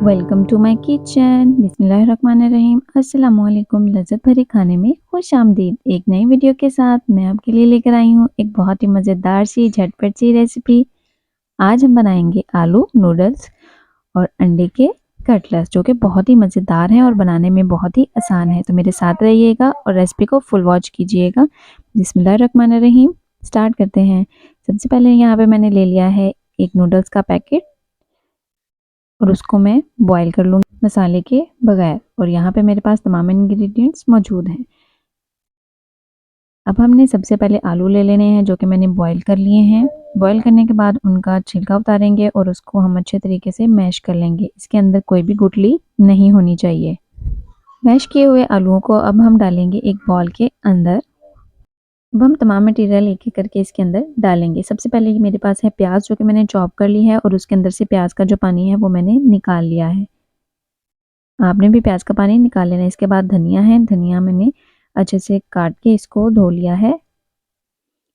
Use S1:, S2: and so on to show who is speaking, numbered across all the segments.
S1: Welcome to my kitchen. बिस्मिल्लाहिर्रहमानिर्रहीम। अस्सलाम वालेकुम। लज़्ज़त भरे खाने में खुश आमदीद। एक नई वीडियो के साथ मैं आपके लिए लेकर आई हूँ एक बहुत ही मज़ेदार सी झटपट सी रेसिपी। आज हम बनाएंगे आलू नूडल्स और अंडे के कटलेट्स, जो कि बहुत ही मज़ेदार हैं और बनाने में बहुत ही आसान है। तो मेरे साथ रहिएगा और रेसिपी को फुल वॉच कीजिएगा। बिस्मिल्लाहिर्रहमानिर्रहीम। स्टार्ट करते हैं। सबसे पहले यहाँ पे मैंने ले लिया है एक नूडल्स का पैकेट और उसको मैं बॉईल कर लूँगी मसाले के बगैर। और यहाँ पे मेरे पास तमाम इंग्रेडिएंट्स मौजूद हैं। अब हमने सबसे पहले आलू ले लेने हैं, जो कि मैंने बॉईल कर लिए हैं। बॉईल करने के बाद उनका छिलका उतारेंगे और उसको हम अच्छे तरीके से मैश कर लेंगे। इसके अंदर कोई भी गुठली नहीं होनी चाहिए। मैश किए हुए आलूओं को अब हम डालेंगे एक बॉल के अंदर। अब हम तमाम मटेरियल एक एक करके इसके अंदर डालेंगे। सबसे पहले ये मेरे पास है प्याज, जो कि मैंने चॉप कर ली है और उसके अंदर से प्याज का जो पानी है वो मैंने निकाल लिया है। आपने भी प्याज का पानी निकाल लेना है। इसके बाद धनिया है, धनिया मैंने अच्छे से काट के इसको धो लिया है।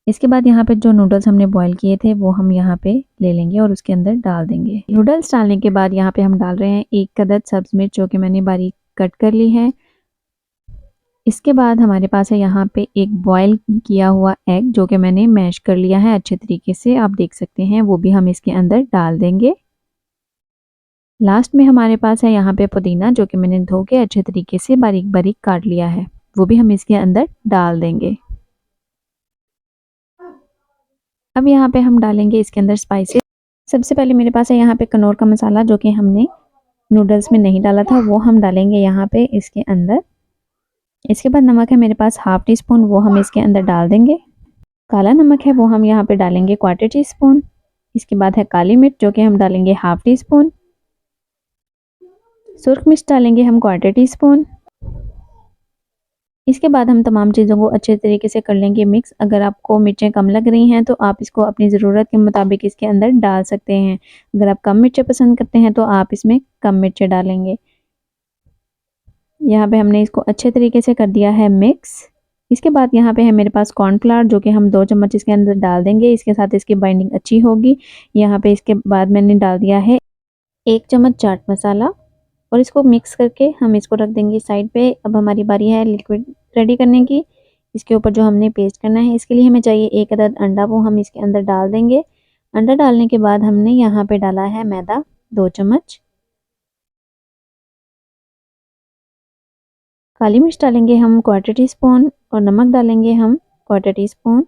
S1: इसके बाद यहाँ पे जो नूडल्स हमने बॉईल किए थे वो हम यहाँ पे ले लेंगे और उसके अंदर डाल देंगे। नूडल्स डालने के बाद यहाँ पे हम डाल रहे हैं एक अदद सब्ज मिर्च, जो कि मैंने बारीक कट कर ली है। इसके बाद हमारे पास है यहाँ पे एक बॉईल किया हुआ एग, जो कि मैंने मैश कर लिया है अच्छे तरीके से, आप देख सकते हैं। वो भी हम इसके अंदर डाल देंगे। लास्ट में हमारे पास है यहाँ पे पुदीना, जो कि मैंने धो के अच्छे तरीके से बारीक बारीक काट लिया है। वो भी हम इसके अंदर डाल देंगे। अब यहाँ पे हम डालेंगे इसके अंदर स्पाइसेस। सबसे पहले मेरे पास है यहाँ पे कनौर का मसाला, जो कि हमने नूडल्स में नहीं डाला था, वो हम डालेंगे यहाँ पे इसके अंदर। इसके बाद नमक है मेरे पास हाफ टी स्पून, वो हम इसके अंदर डाल देंगे। काला नमक है वो हम यहाँ पे डालेंगे क्वार्टर टी स्पून। इसके बाद है काली मिर्च, जो कि हम डालेंगे हाफ टी स्पून। सुर्ख मिर्च डालेंगे हम क्वार्टर टी स्पून। इसके बाद हम तमाम चीज़ों को अच्छे तरीके से कर लेंगे मिक्स। अगर आपको मिर्चें कम लग रही हैं तो आप इसको अपनी ज़रूरत के मुताबिक इसके अंदर डाल सकते हैं। अगर आप कम मिर्चें पसंद करते हैं तो आप इसमें कम मिर्चें डालेंगे। यहाँ पे हमने इसको अच्छे तरीके से कर दिया है मिक्स। इसके बाद यहाँ पे है मेरे पास कॉर्नफ्लावर, जो कि हम 2 चम्मच इसके अंदर डाल देंगे। इसके साथ इसकी बाइंडिंग अच्छी होगी। यहाँ पे इसके बाद मैंने डाल दिया है 1 चम्मच चाट मसाला और इसको मिक्स करके हम इसको रख देंगे साइड पे। अब हमारी बारी है लिक्विड रेडी करने की। इसके ऊपर जो हमने पेस्ट करना है, इसके लिए हमें चाहिए एक अदद अंडा, वो हम इसके अंदर डाल देंगे। अंडा डालने के बाद हमने यहाँ पे डाला है मैदा 2 चम्मच। काली मिर्च डालेंगे हम क्वार्टर टी स्पून और नमक डालेंगे हम क्वार्टर टी स्पून।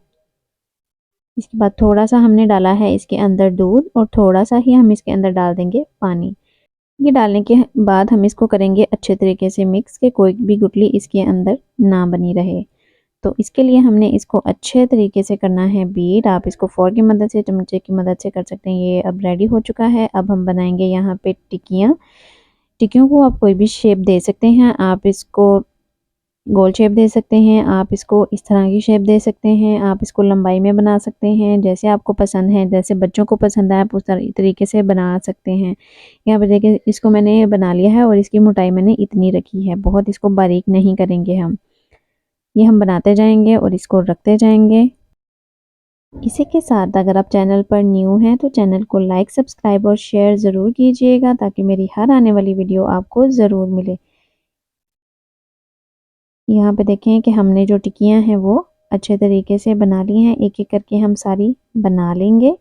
S1: इसके बाद थोड़ा सा हमने डाला है इसके अंदर दूध और थोड़ा सा ही हम इसके अंदर डाल देंगे पानी। ये डालने के बाद हम इसको करेंगे अच्छे तरीके से मिक्स, के कोई भी गुठली इसके अंदर ना बनी रहे। तो इसके लिए हमने इसको अच्छे तरीके से करना है बीट। आप इसको फोर्क की मदद से, चमचे की मदद से कर सकते हैं। ये अब रेडी हो चुका है। अब हम बनाएंगे यहाँ पे टिक्कियाँ। टिक्कियों को आप कोई भी शेप दे सकते हैं। आप इसको गोल शेप दे सकते हैं, आप इसको इस तरह की शेप दे सकते हैं, आप इसको लंबाई में बना सकते हैं, जैसे आपको पसंद है, जैसे बच्चों को पसंद है आप उस तरीके से बना सकते हैं। यहाँ पे देखिए इसको मैंने बना लिया है और इसकी मोटाई मैंने इतनी रखी है, बहुत इसको बारीक नहीं करेंगे हम। ये हम बनाते जाएंगे और इसको रखते जाएंगे। इसी के साथ अगर आप चैनल पर न्यू हैं तो चैनल को लाइक, सब्सक्राइब और शेयर ज़रूर कीजिएगा, ताकि मेरी हर आने वाली वीडियो आपको ज़रूर मिले। यहाँ पे देखें कि हमने जो टिक्कियाँ हैं वो अच्छे तरीके से बना ली हैं। एक एक करके हम सारी बना लेंगे।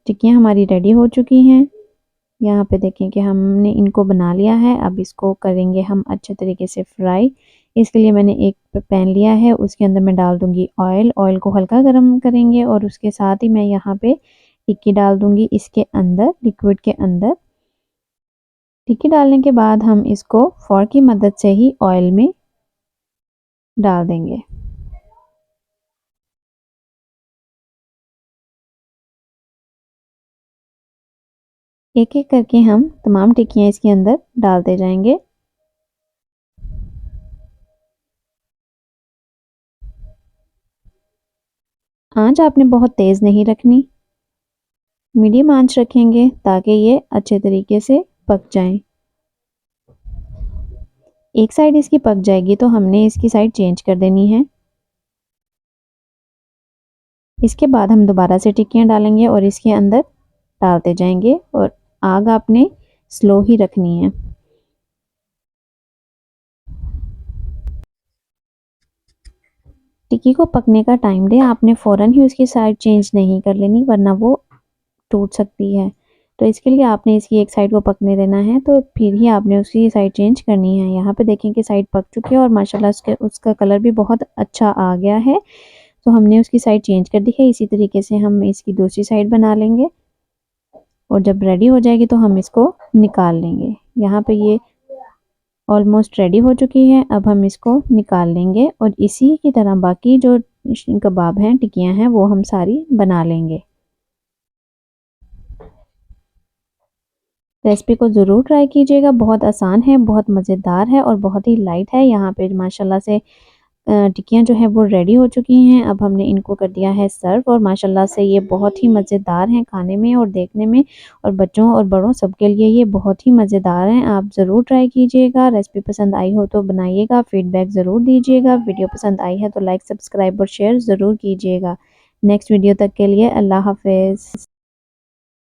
S1: टिक्कियाँ हमारी रेडी हो चुकी हैं। यहाँ पे देखें कि हमने इनको बना लिया है। अब इसको करेंगे हम अच्छे तरीके से फ्राई। इसके लिए मैंने एक पैन लिया है, उसके अंदर मैं डाल दूँगी ऑयल। ऑयल को हल्का गर्म करेंगे और उसके साथ ही मैं यहाँ पे टिक्की डाल दूँगी इसके अंदर, लिक्विड के अंदर। टिक्की डालने के बाद हम इसको फोर्क की मदद से ही ऑयल में डाल देंगे। एक एक करके हम तमाम टिक्कियाँ इसके अंदर डालते जाएंगे। आंच आपने बहुत तेज़ नहीं रखनी, मीडियम आंच रखेंगे ताकि ये अच्छे तरीके से पक जाएं। एक साइड इसकी पक जाएगी तो हमने इसकी साइड चेंज कर देनी है। इसके बाद हम दोबारा से टिक्कियाँ डालेंगे और इसके अंदर डालते जाएंगे और आग आपने स्लो ही रखनी है। टिक्की को पकने का टाइम दें, आपने फ़ौरन ही उसकी साइड चेंज नहीं कर लेनी वरना वो टूट सकती है। तो इसके लिए आपने इसकी एक साइड को पकने देना है, तो फिर ही आपने उसकी साइड चेंज करनी है। यहाँ पे देखें कि साइड पक चुकी है और माशाल्लाह उसका कलर भी बहुत अच्छा आ गया है। तो हमने उसकी साइड चेंज कर दी है। इसी तरीके से हम इसकी दूसरी साइड बना लेंगे और जब रेडी हो जाएगी तो हम इसको निकाल लेंगे। यहाँ पे ये ऑलमोस्ट रेडी हो चुकी है। अब हम इसको निकाल लेंगे और इसी की तरह बाकी जो कबाब हैं, टिक्कियाँ हैं, वो हम सारी बना लेंगे। रेसिपी को ज़रूर ट्राई कीजिएगा, बहुत आसान है, बहुत मज़ेदार है और बहुत ही लाइट है। यहाँ पे माशाल्लाह से टिक्कियाँ जो हैं वो रेडी हो चुकी हैं। अब हमने इनको कर दिया है सर्व और माशाल्लाह से ये बहुत ही मज़ेदार हैं खाने में और देखने में, और बच्चों और बड़ों सबके लिए ये बहुत ही मज़ेदार हैं। आप ज़रूर ट्राई कीजिएगा। रेसिपी पसंद आई हो तो बनाइएगा, फ़ीडबैक ज़रूर दीजिएगा। वीडियो पसंद आई है तो लाइक, सब्सक्राइब और शेयर ज़रूर कीजिएगा। नेक्स्ट वीडियो तक के लिए अल्लाह हाफ़िज़।